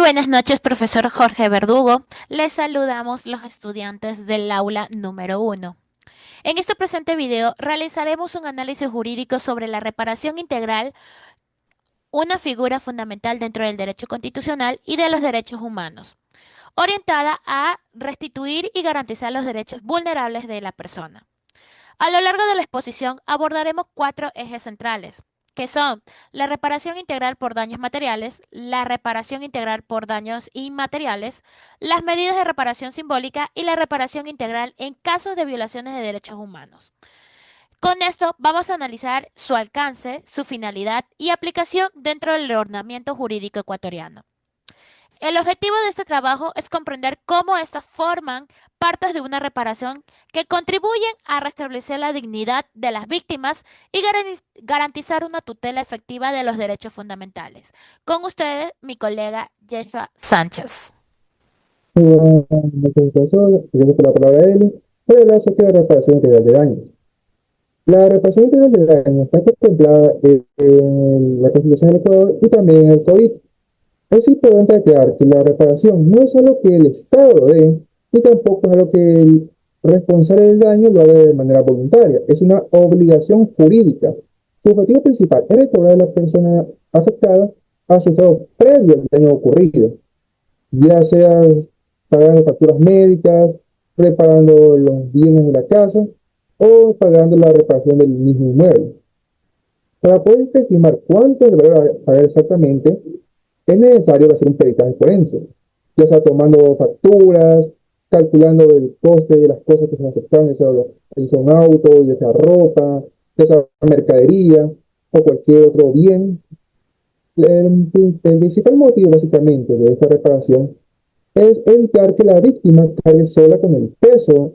buenas noches, profesor Jorge Verdugo. Les saludamos los estudiantes del aula número 1. En este presente video realizaremos un análisis jurídico sobre la reparación integral, una figura fundamental dentro del derecho constitucional y de los derechos humanos, orientada a restituir y garantizar los derechos vulnerables de la persona. A lo largo de la exposición abordaremos 4 ejes centrales, que son la reparación integral por daños materiales, la reparación integral por daños inmateriales, las medidas de reparación simbólica y la reparación integral en casos de violaciones de derechos humanos. Con esto vamos a analizar su alcance, su finalidad y aplicación dentro del ordenamiento jurídico ecuatoriano. El objetivo de este trabajo es comprender cómo estas forman partes de una reparación que contribuyen a restablecer la dignidad de las víctimas y garantizar una tutela efectiva de los derechos fundamentales. Con ustedes, mi colega Yeshua Sánchez. Profesor, gracias por la palabra a Eli. Voy a hablar acerca de la reparación integral de daños. La reparación integral de daños está contemplada en la Constitución del Ecuador y también en el COVID. Es importante aclarar que la reparación no es algo que el Estado dé, ni tampoco es algo que el responsable del daño lo haga de manera voluntaria. Es una obligación jurídica. Su objetivo principal es restaurar a la persona afectada a su estado previo al daño ocurrido, ya sea pagando facturas médicas, reparando los bienes de la casa o pagando la reparación del mismo inmueble. Para poder estimar cuánto deberá pagar exactamente, es necesario hacer un peritaje forense, ya sea tomando facturas, calculando el coste de las cosas que se afectan, ya sea un auto, ya sea ropa, ya sea mercadería o cualquier otro bien. El principal motivo, básicamente, de esta reparación es evitar que la víctima cargue sola con el peso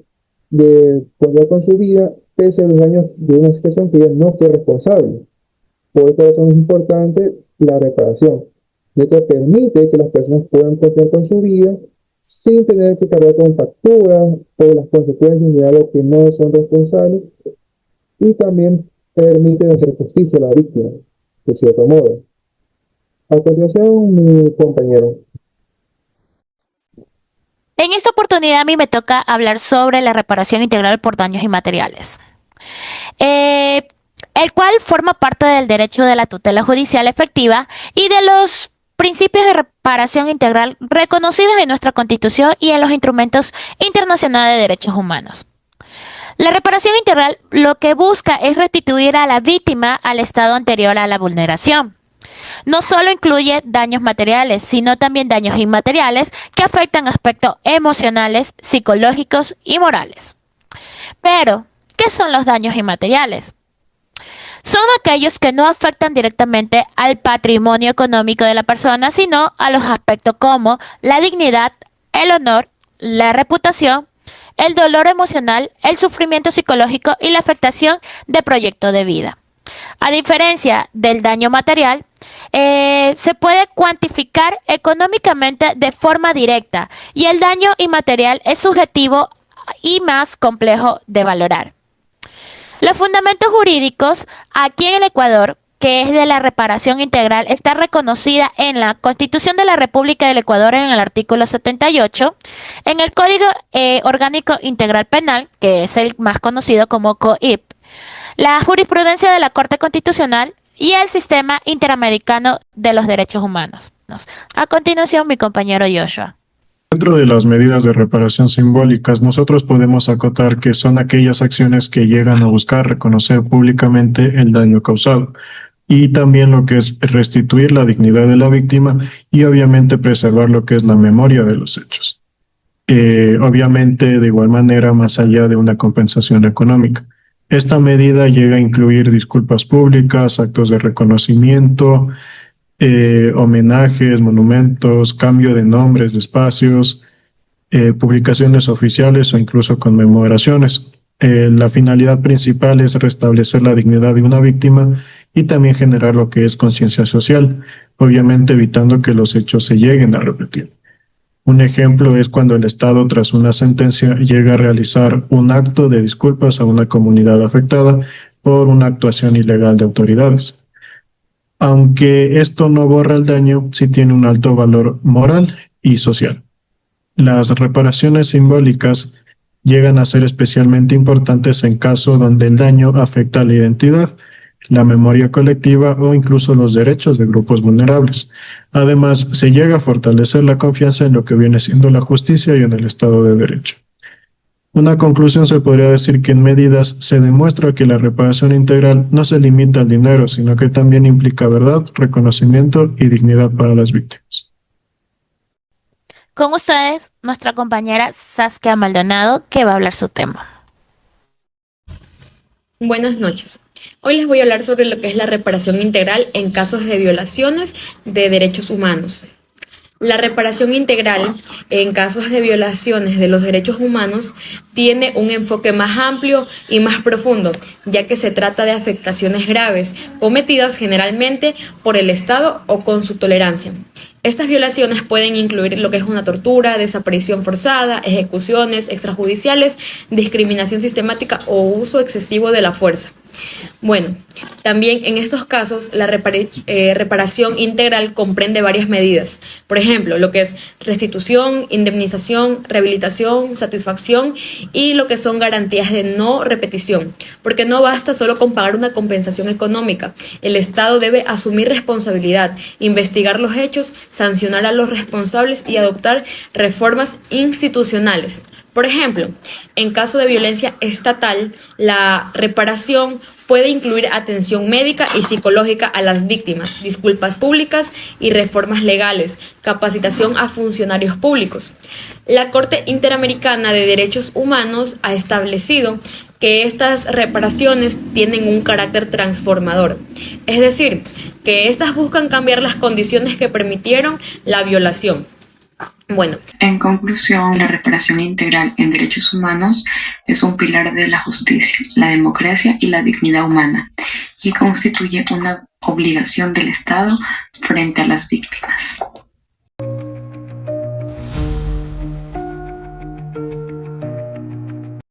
de conllevar con su vida, pese a los daños de una situación que ella no fue responsable. Por esta razón es importante la reparación, ya que permite que las personas puedan contar con su vida sin tener que cargar con facturas o las consecuencias de algo que no son responsables, y también permite hacer justicia a la víctima, de cierto modo. A continuación, mi compañero. En esta oportunidad a mí me toca hablar sobre la reparación integral por daños inmateriales, el cual forma parte del derecho de la tutela judicial efectiva y de los principios de reparación integral reconocidos en nuestra Constitución y en los instrumentos internacionales de derechos humanos. La reparación integral lo que busca es restituir a la víctima al estado anterior a la vulneración. No solo incluye daños materiales, sino también daños inmateriales que afectan aspectos emocionales, psicológicos y morales. Pero, ¿qué son los daños inmateriales? Son aquellos que no afectan directamente al patrimonio económico de la persona, sino a los aspectos como la dignidad, el honor, la reputación, el dolor emocional, el sufrimiento psicológico y la afectación de proyecto de vida. A diferencia del daño material, se puede cuantificar económicamente de forma directa y el daño inmaterial es subjetivo y más complejo de valorar. Los fundamentos jurídicos aquí en el Ecuador, que es de la reparación integral, está reconocida en la Constitución de la República del Ecuador en el artículo 78, en el Código Orgánico Integral Penal, que es el más conocido como COIP, la jurisprudencia de la Corte Constitucional y el Sistema Interamericano de los Derechos Humanos. A continuación, mi compañero Joshua. Dentro de las medidas de reparación simbólicas, nosotros podemos acotar que son aquellas acciones que llegan a buscar reconocer públicamente el daño causado y también lo que es restituir la dignidad de la víctima y obviamente preservar lo que es la memoria de los hechos. Obviamente, de igual manera, más allá de una compensación económica. Esta medida llega a incluir disculpas públicas, actos de reconocimiento, homenajes, monumentos, cambio de nombres de espacios, publicaciones oficiales o incluso conmemoraciones. La finalidad principal es restablecer la dignidad de una víctima y también generar lo que es conciencia social, obviamente evitando que los hechos se lleguen a repetir. Un ejemplo es cuando el Estado, tras una sentencia, llega a realizar un acto de disculpas a una comunidad afectada por una actuación ilegal de autoridades. aunque esto no borra el daño, sí tiene un alto valor moral y social. Las reparaciones simbólicas llegan a ser especialmente importantes en caso donde el daño afecta a la identidad, la memoria colectiva o incluso los derechos de grupos vulnerables. Además, se llega a fortalecer la confianza en lo que viene siendo la justicia y en el Estado de Derecho. Una conclusión se podría decir que en medidas se demuestra que la reparación integral no se limita al dinero, sino que también implica verdad, reconocimiento y dignidad para las víctimas. Con ustedes, nuestra compañera Saskia Maldonado, que va a hablar su tema. Buenas noches. Hoy les voy a hablar sobre lo que es la reparación integral en casos de violaciones de derechos humanos. La reparación integral en casos de violaciones de los derechos humanos tiene un enfoque más amplio y más profundo, ya que se trata de afectaciones graves cometidas generalmente por el Estado o con su tolerancia. Estas violaciones pueden incluir lo que es una tortura, desaparición forzada, ejecuciones extrajudiciales, discriminación sistemática o uso excesivo de la fuerza. Bueno, también en estos casos la reparación integral comprende varias medidas. Por ejemplo, lo que es restitución, indemnización, rehabilitación, satisfacción y lo que son garantías de no repetición. Porque no basta solo con pagar una compensación económica. El Estado debe asumir responsabilidad, investigar los hechos, sancionar a los responsables y adoptar reformas institucionales. Por ejemplo, en caso de violencia estatal, la reparación puede incluir atención médica y psicológica a las víctimas, disculpas públicas y reformas legales, capacitación a funcionarios públicos. La Corte Interamericana de Derechos Humanos ha establecido que estas reparaciones tienen un carácter transformador, es decir, que estas buscan cambiar las condiciones que permitieron la violación. Bueno, en conclusión, la reparación integral en derechos humanos es un pilar de la justicia, la democracia y la dignidad humana, y constituye una obligación del Estado frente a las víctimas.